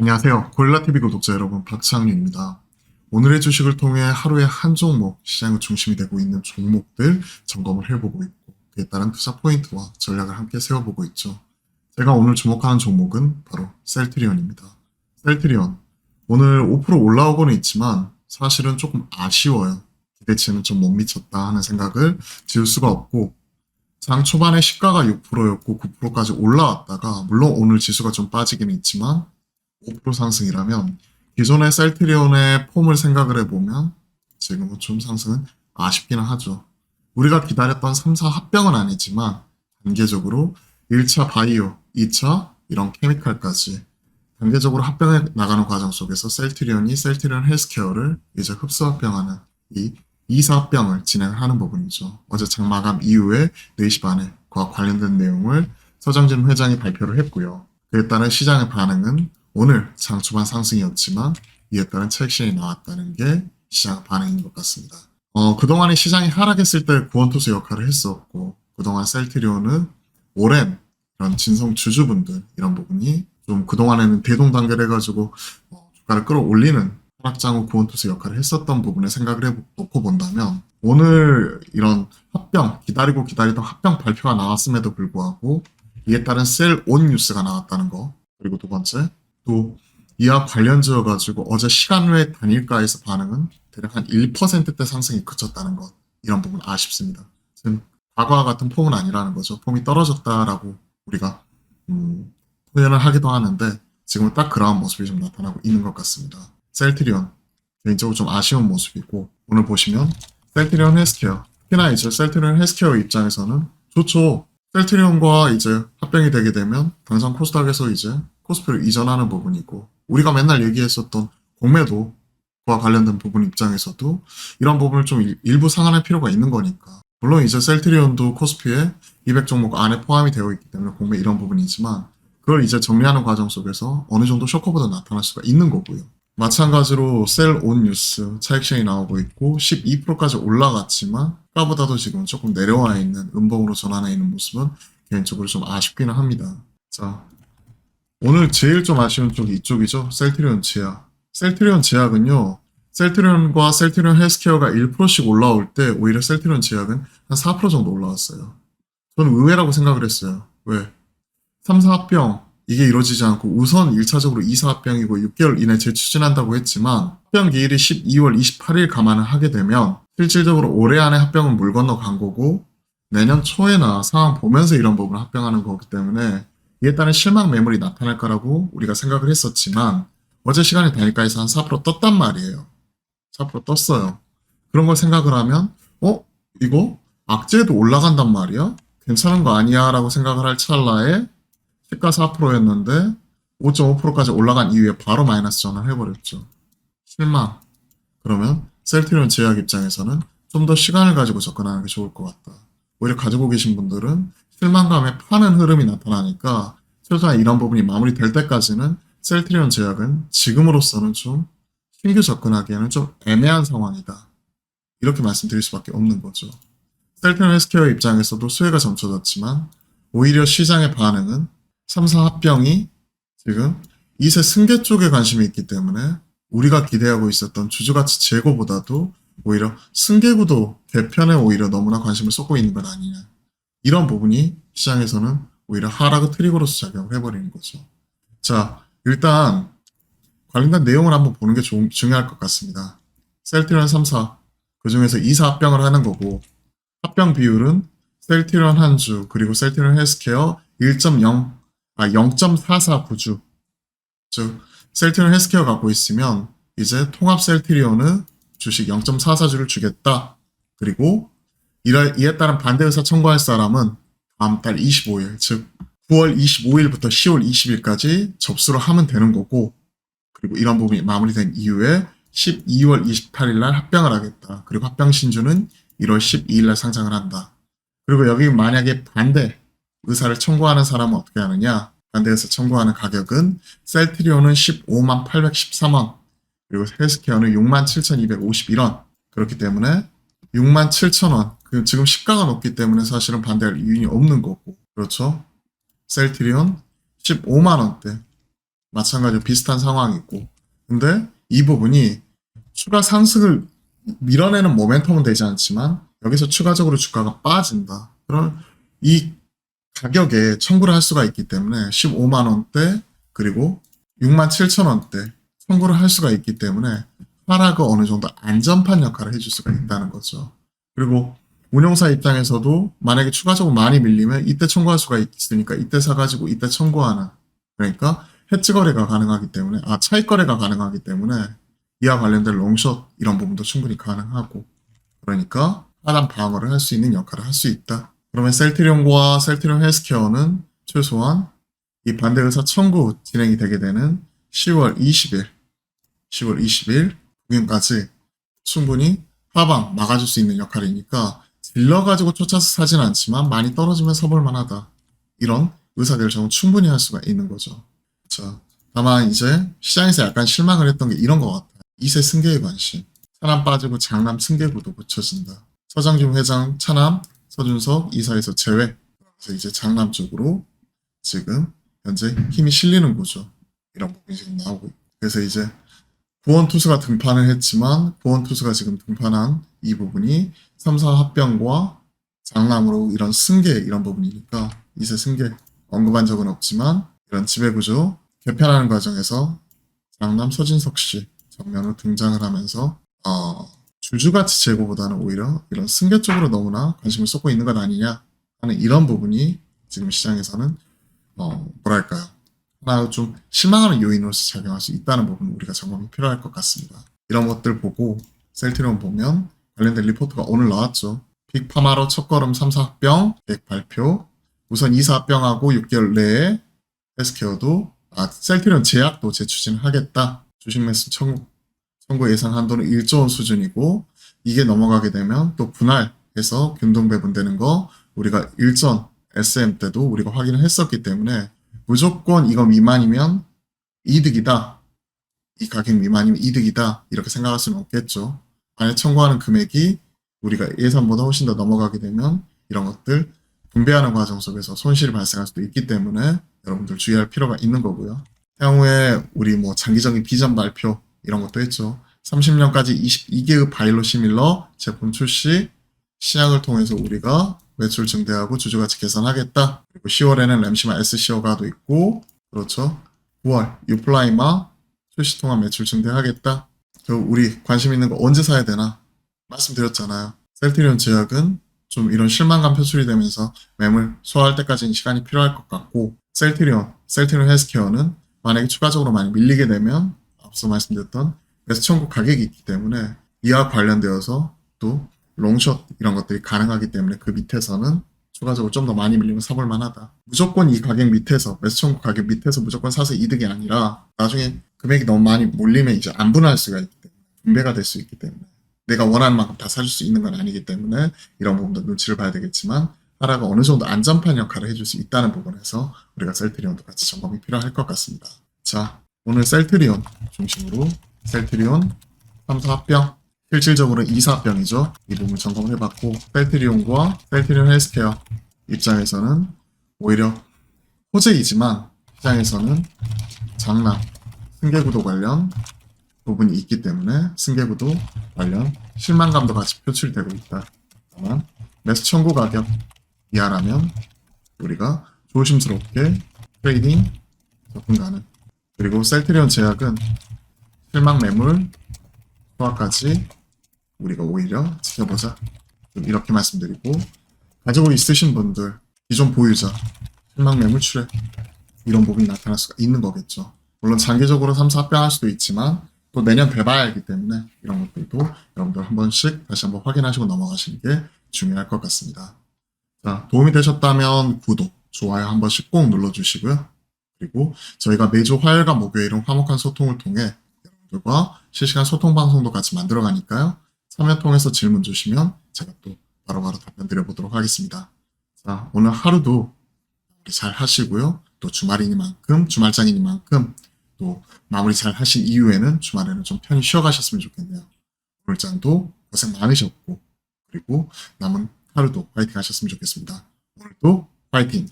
안녕하세요. 고릴라TV 구독자 여러분, 박창윤입니다. 오늘의 주식을 통해 하루에 한 종목, 시장의 중심이 되고 있는 종목들 점검을 해보고 있고, 그에 따른 투자 포인트와 전략을 함께 세워보고 있죠. 제가 오늘 주목하는 종목은 바로 셀트리온입니다. 셀트리온, 오늘 5% 올라오고는 있지만 사실은 조금 아쉬워요. 기대치는 좀 못 미쳤다 하는 생각을 지울 수가 없고, 장 초반에 시가가 6%였고 9%까지 올라왔다가, 물론 오늘 지수가 좀 빠지긴 있지만 5% 상승이라면 기존의 셀트리온의 폼을 생각을 해보면 지금은 좀 상승은 아쉽기는 하죠. 우리가 기다렸던 3사 합병은 아니지만 단계적으로 1차 바이오, 2차 이런 케미칼까지 단계적으로 합병해 나가는 과정 속에서 셀트리온이 셀트리온 헬스케어를 이제 흡수 합병하는 이 2사 합병을 진행하는 부분이죠. 어제 장 마감 이후에 4시 반에 그와 관련된 내용을 서정진 회장이 발표를 했고요. 그에 따른 시장의 반응은 오늘 장 초반 상승이었지만 이에 따른 트랙션이 나왔다는 게 시장 반응인 것 같습니다. 그동안에 시장이 하락했을 때 구원투수 역할을 했었고, 그동안 셀트리온은 오랜 이런 진성 주주분들 이런 부분이 좀 그동안에는 대동단결해가지고 주가를 끌어올리는 하락장후 구원투수 역할을 했었던 부분에 생각을 해놓고 본다면, 오늘 이런 합병, 기다리던 합병 발표가 나왔음에도 불구하고 이에 따른 셀 온 뉴스가 나왔다는 거, 그리고 두 번째, 또 이와 관련지어가지고 어제 시간 외 단일가에서 반응은 대략 한 1%대 상승이 그쳤다는 것, 이런 부분 아쉽습니다. 지금 과거와 같은 폼은 아니라는 거죠. 폼이 떨어졌다라고 우리가 표현을 하기도 하는데 지금은 딱 그러한 모습이 좀 나타나고 있는 것 같습니다. 셀트리온 개인적으로 좀 아쉬운 모습이고, 오늘 보시면 셀트리온 헬스케어, 특히나 이제 셀트리온 헬스케어 입장에서는 좋죠. 셀트리온과 이제 합병이 되게 되면 당장 코스닥에서 이제 코스피를 이전하는 부분이고, 우리가 맨날 얘기했었던 공매도와 관련된 부분 입장에서도 이런 부분을 좀 일부 상환할 필요가 있는 거니까, 물론 이제 셀트리온도 코스피에 200 종목 안에 포함이 되어 있기 때문에 공매 이런 부분이지만 그걸 이제 정리하는 과정 속에서 어느 정도 쇼커보다 나타날 수가 있는 거고요. 마찬가지로 셀 온 뉴스 차익실이 나오고 있고 12%까지 올라갔지만 아까보다도 지금 조금 내려와 있는 음봉으로 전환해 있는 모습은 개인적으로 좀 아쉽기는 합니다. 자, 오늘 제일 좀 아쉬운 쪽이 이쪽이죠. 셀트리온 제약. 셀트리온 제약은요, 셀트리온과 셀트리온 헬스케어가 1%씩 올라올 때 오히려 셀트리온 제약은 한 4% 정도 올라왔어요. 저는 의외라고 생각을 했어요. 왜? 3사 합병 이게 이루어지지 않고 우선 1차적으로 2사 합병이고 6개월 이내 재추진한다고 했지만 합병 기일이 12월 28일 감안을 하게 되면 실질적으로 올해 안에 합병은 물 건너 간 거고, 내년 초에나 상황 보면서 이런 부분을 합병하는 거기 때문에 이에 따른 실망 매물이 나타날 거라고 우리가 생각을 했었지만 어제 시간에 단일가에서 한 4% 떴단 말이에요. 4% 떴어요. 그런 걸 생각을 하면 이거 악재도 올라간단 말이야? 괜찮은 거 아니야? 라고 생각을 할 찰나에 시가 4%였는데 5.5%까지 올라간 이후에 바로 마이너스 전환해버렸죠. 실망. 그러면 셀트리온 제약 입장에서는 좀 더 시간을 가지고 접근하는 게 좋을 것 같다. 오히려 가지고 계신 분들은 실망감에 파는 흐름이 나타나니까 최소한 이런 부분이 마무리될 때까지는 셀트리온 제약은 지금으로서는 좀 신규 접근하기에는 좀 애매한 상황이다. 이렇게 말씀드릴 수밖에 없는 거죠. 셀트리온 헬스케어 입장에서도 수혜가 점쳐졌지만 오히려 시장의 반응은 3사 합병이 지금 2세 승계 쪽에 관심이 있기 때문에 우리가 기대하고 있었던 주주가치 제고보다도 오히려 승계구도 개편에 오히려 너무나 관심을 쏟고 있는 건 아니냐. 이런 부분이 시장에서는 오히려 하락의 트리거로서 작용을 해버리는 거죠. 자, 일단 관련된 내용을 한번 보는 게 중요할 것 같습니다. 셀트리온 3사, 그 중에서 2사 합병을 하는 거고, 합병 비율은 셀트리온 한주 그리고 셀트리온 헬스케어 0.44구주, 즉 셀트리온 헬스케어 갖고 있으면 이제 통합 셀트리온은 주식 0.44주를 주겠다. 그리고 이에 따른 반대 의사 청구할 사람은 다음 달 25일, 즉 9월 25일부터 10월 20일까지 접수를 하면 되는 거고, 그리고 이런 부분이 마무리된 이후에 12월 28일 날 합병을 하겠다. 그리고 합병 신주는 1월 12일 날 상장을 한다. 그리고 여기 만약에 반대 의사를 청구하는 사람은 어떻게 하느냐? 반대 의사 청구하는 가격은 셀트리온은 15만 813원, 그리고 헬스케어는 6만 7,251원. 그렇기 때문에 6만 7천원. 지금 시가가 높기 때문에 사실은 반대할 이유는 없는 거고. 그렇죠? 셀트리온 15만원대. 마찬가지로 비슷한 상황이고. 근데 이 부분이 추가 상승을 밀어내는 모멘텀은 되지 않지만 여기서 추가적으로 주가가 빠진다. 그럼 이 가격에 청구를 할 수가 있기 때문에 15만 원대 그리고 6만 7천 원대 청구를 할 수가 있기 때문에 하락은 어느 정도 안전판 역할을 해줄 수가 있다는 거죠. 그리고 운용사 입장에서도 만약에 추가적으로 많이 밀리면 이때 청구할 수가 있으니까 이때 사가지고 이때 청구하는, 그러니까 해지 거래가 가능하기 때문에 차익 거래가 가능하기 때문에 이와 관련된 롱숏 이런 부분도 충분히 가능하고, 그러니까 하단 방어를 할 수 있는 역할을 할 수 있다. 그러면 셀트리온과 셀트리온 헬스케어는 최소한 이 반대 의사 청구 진행이 되게 되는 10월 20일 부근까지 충분히 하방 막아줄 수 있는 역할이니까 질러가지고 쫓아서 사진 않지만 많이 떨어지면 사볼 만하다. 이런 의사결정은 충분히 할 수가 있는 거죠. 자, 다만 이제 시장에서 약간 실망을 했던 게 이런 것 같아요. 이세 승계에 관심. 차남 빠지고 장남 승계구도 붙여진다. 서장준 회장 차남, 서준석 이사에서 제외. 그래서 이제 장남 쪽으로 지금 현재 힘이 실리는 구조. 이런 부분이 지금 나오고 있고. 그래서 이제 구원 투수가 등판을 했지만 구원 투수가 지금 등판한 이 부분이 3사 합병과 장남으로 이런 승계 이런 부분이니까 이세 승계 언급한 적은 없지만 이런 지배구조 개편하는 과정에서 장남 서진석 씨 정면으로 등장을 하면서 주주가치 제고보다는 오히려 이런 승계 쪽으로 너무나 관심을 쏟고 있는 것 아니냐 하는 이런 부분이 지금 시장에서는 뭐랄까요, 하나 좀 실망하는 요인으로서 작용할 수 있다는 부분 우리가 점검이 필요할 것 같습니다. 이런 것들 보고 셀트리온 보면 관련된 리포트가 오늘 나왔죠. 빅파마로 첫걸음 3사 합병 계획 발표. 우선 2사 합병하고 6개월 내에 헬스케어도 셀트리온 제약도 재추진을 하겠다. 주식 매수 청구 예상 한도는 1조 원 수준이고 이게 넘어가게 되면 또 분할해서 균등 배분되는 거 우리가 일전 SM 때도 우리가 확인을 했었기 때문에 무조건 이거 미만이면 이득이다. 이 가격 미만이면 이득이다. 이렇게 생각할 수는 없겠죠. 만약 청구하는 금액이 우리가 예상보다 훨씬 더 넘어가게 되면 이런 것들 분배하는 과정 속에서 손실이 발생할 수도 있기 때문에 여러분들 주의할 필요가 있는 거고요. 향후에 우리 뭐 장기적인 비전 발표 이런 것도 했죠. 30년까지 22개의 바이오시밀러 제품 출시, 시약을 통해서 우리가 매출 증대하고 주주가치 개선하겠다. 그리고 10월에는 램시마 SCO가도 있고, 그렇죠. 9월 유플라이마 출시 통한 매출 증대하겠다. 우리 관심 있는 거 언제 사야 되나 말씀드렸잖아요. 셀트리온 제약은 좀 이런 실망감 표출이 되면서 매물 소화할 때까지는 시간이 필요할 것 같고, 셀트리온 헬스케어는 만약에 추가적으로 많이 밀리게 되면 앞서 말씀드렸던 매수 청구 가격이 있기 때문에 이와 관련되어서 또 롱숏 이런 것들이 가능하기 때문에 그 밑에서는 추가적으로 좀 더 많이 밀리면 사볼 만하다. 무조건 이 가격 밑에서, 매수 청구 가격 밑에서 무조건 사서 이득이 아니라 나중에 금액이 너무 많이 몰리면 이제 안 분할 수가 있기 때문에 분배가 될 수 있기 때문에 내가 원하는 만큼 다 사줄 수 있는 건 아니기 때문에 이런 부분도 눈치를 봐야 되겠지만 하락은 어느 정도 안전판 역할을 해줄 수 있다는 부분에서 우리가 셀트리온도 같이 점검이 필요할 것 같습니다. 자, 오늘 셀트리온 중심으로 셀트리온 3사 합병, 실질적으로 2사 합병이죠. 이 부분 점검을 해봤고 셀트리온과 셀트리온 헬스케어 입장에서는 오히려 호재이지만 시장에서는 장남, 승계구도 관련 부분이 있기 때문에 승계구도 관련 실망감도 같이 표출되고 있다. 다만 매수 청구 가격 이하라면 우리가 조심스럽게 트레이딩 접근 가능. 그리고 셀트리온 제약은 실망 매물 소화까지 우리가 오히려 지켜보자. 이렇게 말씀드리고, 가지고 있으신 분들, 기존 보유자, 실망 매물 출회 이런 부분이 나타날 수가 있는 거겠죠. 물론 장기적으로 3사 합병할 수도 있지만 또 내년 돼봐야 하기 때문에 이런 것들도 여러분들 한 번씩 다시 한번 확인하시고 넘어가시는 게 중요할 것 같습니다. 자, 도움이 되셨다면 구독, 좋아요 한 번씩 꼭 눌러주시고요. 그리고 저희가 매주 화요일과 목요일은 화목한 소통을 통해 여러분들과 실시간 소통 방송도 같이 만들어 가니까요. 참여 통해서 질문 주시면 제가 또 바로바로 답변 드려보도록 하겠습니다. 자, 오늘 하루도 잘 하시고요. 또 주말이니만큼, 주말장이니만큼 또 마무리 잘 하신 이후에는 주말에는 좀 편히 쉬어가셨으면 좋겠네요. 오늘장도 고생 많으셨고 그리고 남은 하루도 화이팅 하셨으면 좋겠습니다. 오늘도 화이팅!